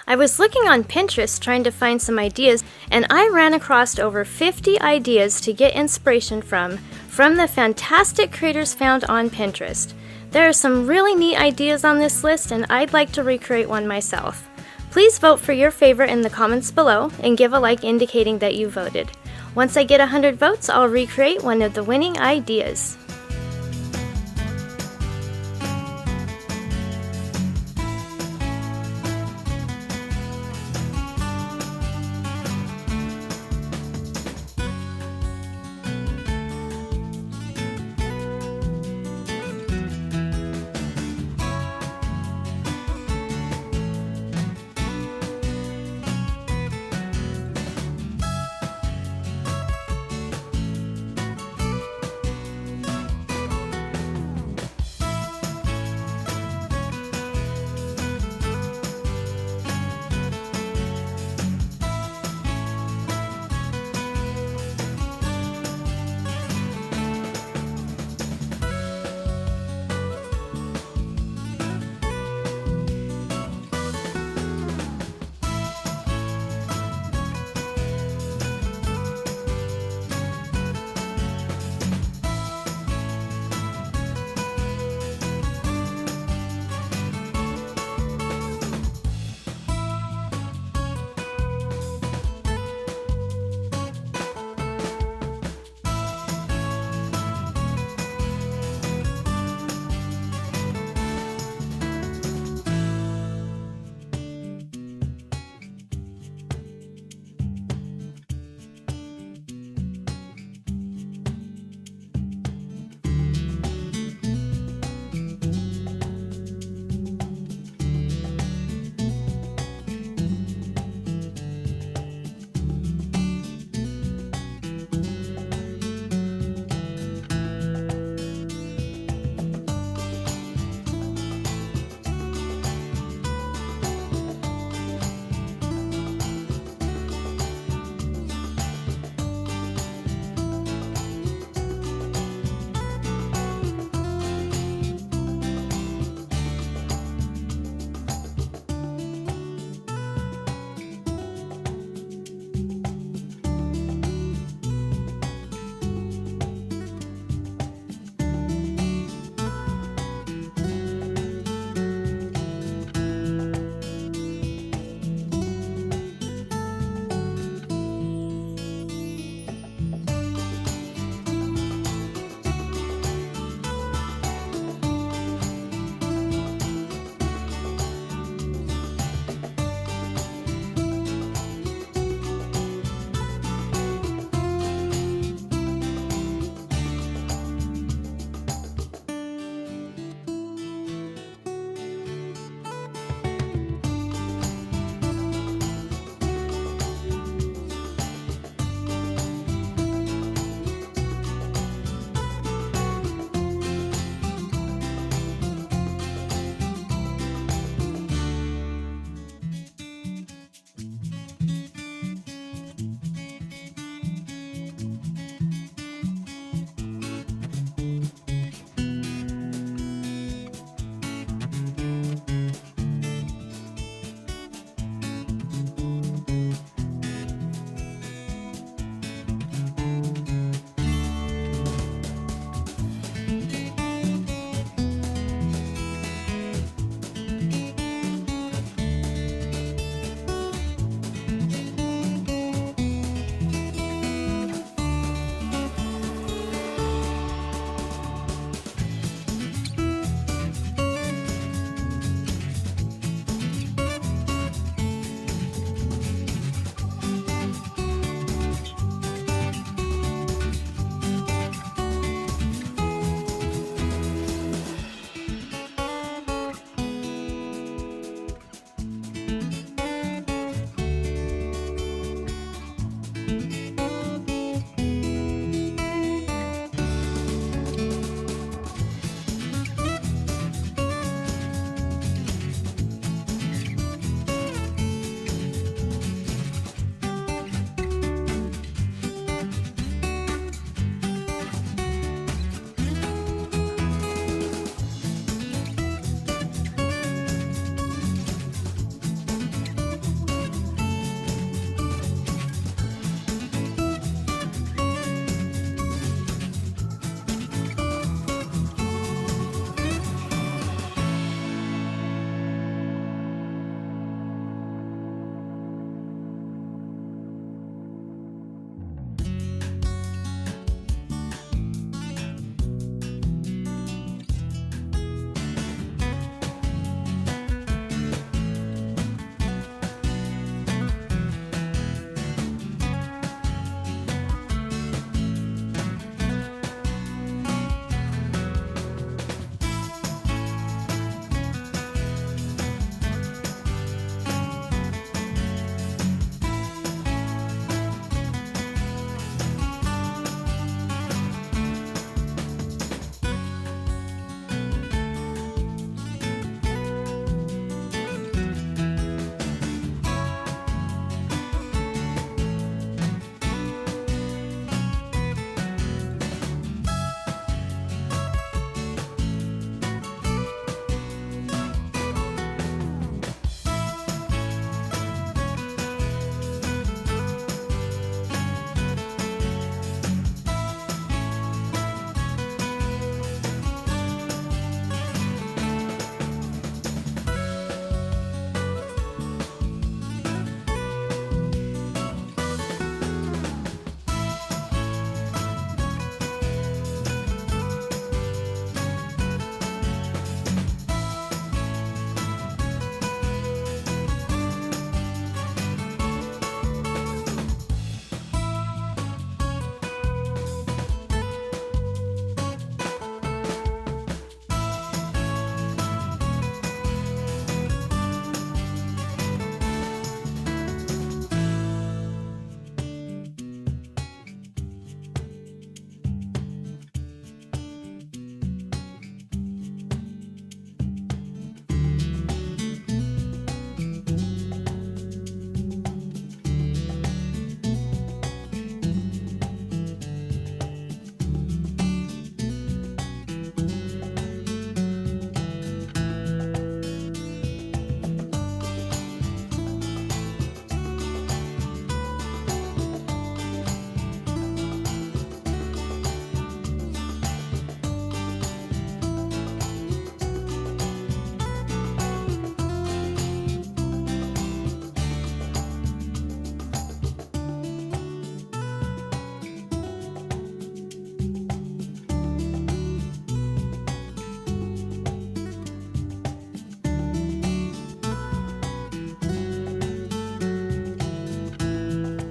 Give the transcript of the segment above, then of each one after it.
I was looking on Pinterest trying to find some ideas, and I ran across over 50 ideas to get inspiration from the fantastic creators found on Pinterest. There are some really neat ideas on this list, and I'd like to recreate one myself. Please vote for your favorite in the comments below and give a like indicating that you voted. Once I get 100 votes, I'll recreate one of the winning ideas.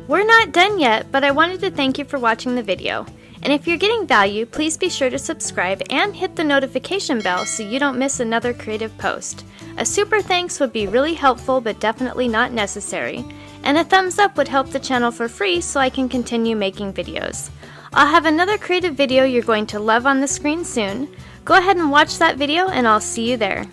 We're not done yet, but I wanted to thank you for watching the video. And if you're getting value, please be sure to subscribe and hit the notification bell so you don't miss another creative post. A super thanks would be really helpful but definitely not necessary. And a thumbs up would help the channel for free so I can continue making videos. I'll have another creative video you're going to love on the screen soon. Go ahead and watch that video and I'll see you there.